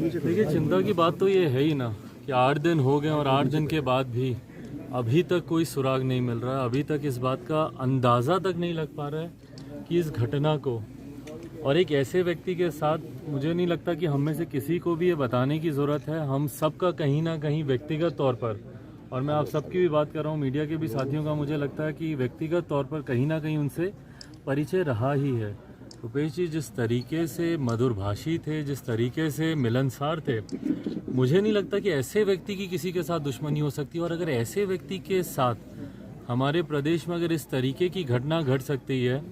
देखिए, चिंता की बात तो ये है ही ना कि 8 दिन हो गए और 8 दिन के बाद भी अभी तक कोई सुराग नहीं मिल रहा है। अभी तक इस बात का अंदाज़ा तक नहीं लग पा रहा है कि इस घटना को और एक ऐसे व्यक्ति के साथ, मुझे नहीं लगता कि हम में से किसी को भी ये बताने की ज़रूरत है। हम सबका कहीं ना कहीं व्यक्तिगत तौर पर, और मैं आप सबकी भी बात कर रहा हूँ, मीडिया के भी साथियों का, मुझे लगता है कि व्यक्तिगत तौर पर कहीं ना कहीं उनसे परिचय रहा ही है। रुपेश जी जिस तरीके से मधुरभाषी थे, जिस तरीके से मिलनसार थे, मुझे नहीं लगता कि ऐसे व्यक्ति की किसी के साथ दुश्मनी हो सकती है। और अगर ऐसे व्यक्ति के साथ हमारे प्रदेश में अगर इस तरीके की घटना घट सकती है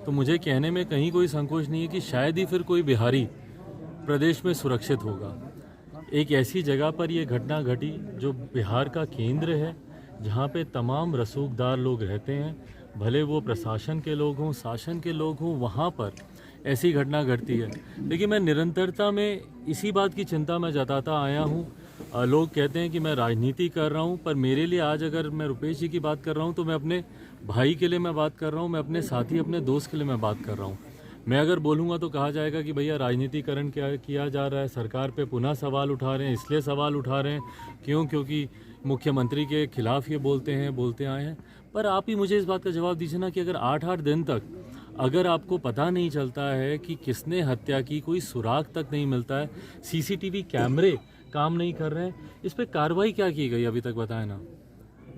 तो मुझे कहने में कहीं कोई संकोच नहीं है कि शायद ही फिर कोई बिहारी प्रदेश में सुरक्षित होगा। एक ऐसी जगह पर यह घटना घटी जो बिहार का केंद्र है, जहाँ पे तमाम रसूखदार लोग रहते हैं, भले वो प्रशासन के लोग हों, शासन के लोग हों, वहाँ पर ऐसी घटना घटती है। देखिए, मैं निरंतरता में इसी बात की चिंता मैं जताता आया हूँ। लोग कहते हैं कि मैं राजनीति कर रहा हूँ, पर मेरे लिए आज अगर मैं रुपेश जी की बात कर रहा हूँ तो मैं अपने भाई के लिए मैं बात कर रहा हूँ, मैं अपने साथी, अपने दोस्त के लिए मैं बात कर रहा हूँ। मैं अगर बोलूँगा तो कहा जाएगा कि भैया राजनीतिकरण क्या किया जा रहा है, सरकार पे पुनः सवाल उठा रहे हैं। इसलिए सवाल उठा रहे हैं क्योंकि मुख्यमंत्री के खिलाफ ये बोलते आए हैं। पर आप ही मुझे इस बात का जवाब दीजिए ना कि अगर 8-8 दिन तक अगर आपको पता नहीं चलता है कि किसने हत्या की, कोई सुराग तक नहीं मिलता है, सीसीटीवी कैमरे काम नहीं कर रहे हैं, इस पर कार्रवाई क्या की गई अभी तक बताएं ना।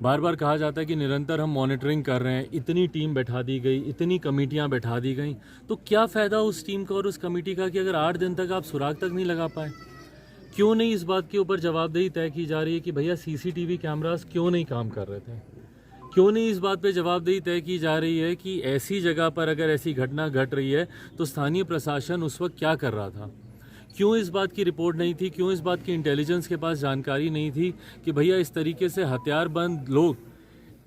बार बार कहा जाता है कि निरंतर हम मॉनिटरिंग कर रहे हैं, इतनी टीम बैठा दी गई, इतनी कमेटियां बैठा दी गई, तो क्या फ़ायदा उस टीम का और उस कमेटी का कि अगर 8 दिन तक आप सुराग तक नहीं लगा पाए। क्यों नहीं इस बात के ऊपर जवाबदेही तय की जा रही है कि भैया सीसीटीवी कैमरास क्यों नहीं काम कर रहे थे। क्यों नहीं इस बात पे जवाबदेही तय की जा रही है कि ऐसी जगह पर अगर ऐसी घटना घट रही है तो स्थानीय प्रशासन उस वक्त क्या कर रहा था। क्यों इस बात की रिपोर्ट नहीं थी, क्यों इस बात की इंटेलिजेंस के पास जानकारी नहीं थी कि भैया इस तरीके से हथियारबंद लोग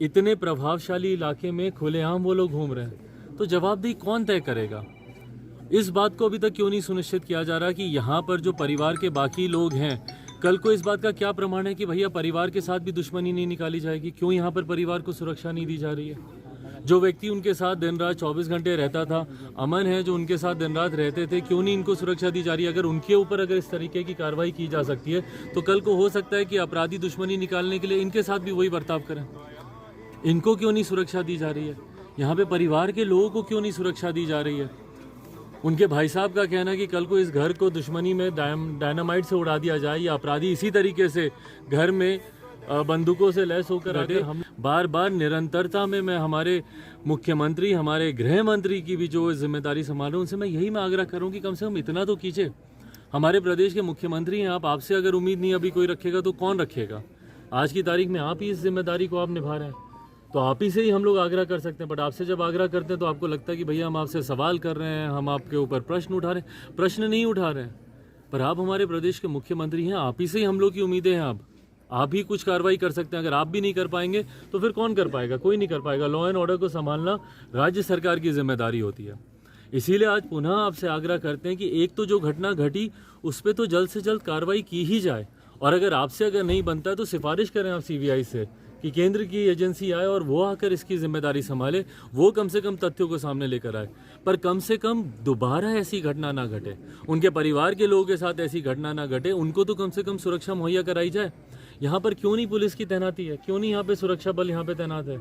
इतने प्रभावशाली इलाके में खुलेआम वो लोग घूम रहे हैं। तो जवाबदेही कौन तय करेगा। इस बात को अभी तक क्यों नहीं सुनिश्चित किया जा रहा कि यहाँ पर जो परिवार के बाकी लोग हैं, कल को इस बात का क्या प्रमाण है कि भैया परिवार के साथ भी दुश्मनी नहीं निकाली जाएगी। क्यों यहाँ पर परिवार को सुरक्षा नहीं दी जा रही है। जो व्यक्ति उनके साथ दिन रात 24 घंटे रहता था, अमन है जो उनके साथ दिन रात रहते थे, क्यों नहीं इनको सुरक्षा दी जा रही है। अगर उनके ऊपर अगर इस तरीके की कार्रवाई की जा सकती है तो कल को हो सकता है कि अपराधी दुश्मनी निकालने के लिए इनके साथ भी वही बर्ताव करें। इनको क्यों नहीं सुरक्षा दी जा रही है। यहाँ पे परिवार के लोगों को क्यों नहीं सुरक्षा दी जा रही है। उनके भाई साहब का कहना है कि कल को इस घर को दुश्मनी में डायनामाइट से उड़ा दिया जाए या अपराधी इसी तरीके से घर में बंदूकों से लैस होकर आगे हम बार बार निरंतरता में मैं हमारे मुख्यमंत्री, हमारे गृह मंत्री की भी जो जिम्मेदारी संभालूं, उनसे मैं यही आग्रह करूं कि कम से कम इतना तो कीजिए। हमारे प्रदेश के मुख्यमंत्री हैं आप, आपसे अगर उम्मीद नहीं अभी कोई रखेगा तो कौन रखेगा। आज की तारीख में आप ही इस जिम्मेदारी को आप निभा रहे हैं, तो आप ही से ही हम लोग आग्रह कर सकते हैं। बट आपसे जब आग्रह करते हैं तो आपको लगता है कि भैया हम आपसे सवाल कर रहे हैं, हम आपके ऊपर प्रश्न उठा रहे हैं। प्रश्न नहीं उठा रहे हैं, पर आप हमारे प्रदेश के मुख्यमंत्री हैं, आप ही से ही हम लोग की उम्मीदें हैं। आप ही कुछ कार्रवाई कर सकते हैं। अगर आप भी नहीं कर पाएंगे तो फिर कौन कर पाएगा। कोई नहीं कर पाएगा। लॉ एंड ऑर्डर को संभालना राज्य सरकार की जिम्मेदारी होती है। इसीलिए आज पुनः आपसे आग्रह करते हैं कि एक तो जो घटना घटी उस पर तो जल्द से जल्द कार्रवाई की ही जाए, और अगर आपसे अगर नहीं बनता है तो सिफारिश करें आप सीबीआई से कि केंद्र की एजेंसी आए और वो आकर इसकी जिम्मेदारी संभाले, वो कम से कम तथ्यों को सामने लेकर आए। पर कम से कम दोबारा ऐसी घटना ना घटे, उनके परिवार के लोगों के साथ ऐसी घटना ना घटे, उनको तो कम से कम सुरक्षा मुहैया कराई जाए। यहाँ पर क्यों नहीं पुलिस की तैनाती है, क्यों नहीं यहाँ पे सुरक्षा बल यहाँ पे तैनात है।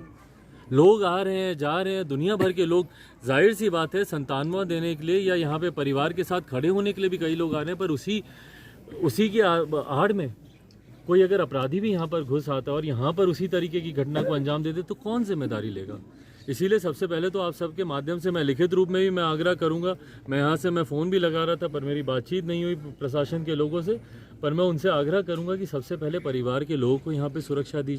लोग आ रहे हैं, जा रहे हैं, दुनिया भर के लोग, जाहिर सी बात है संतानवा देने के लिए या यहाँ पे परिवार के साथ खड़े होने के लिए भी कई लोग आ रहे हैं। पर उसी की आड़ में कोई अगर अपराधी भी यहाँ पर घुस आता और यहाँ पर उसी तरीके की घटना को अंजाम दे दे तो कौन जिम्मेदारी लेगा। इसीलिए सबसे पहले तो आप सबके माध्यम से मैं लिखित रूप में भी मैं आग्रह करूँगा। मैं यहाँ से मैं फ़ोन भी लगा रहा था पर मेरी बातचीत नहीं हुई प्रशासन के लोगों से, पर मैं उनसे आग्रह करूँगा कि सबसे पहले परिवार के लोगों को यहाँ पर सुरक्षा दी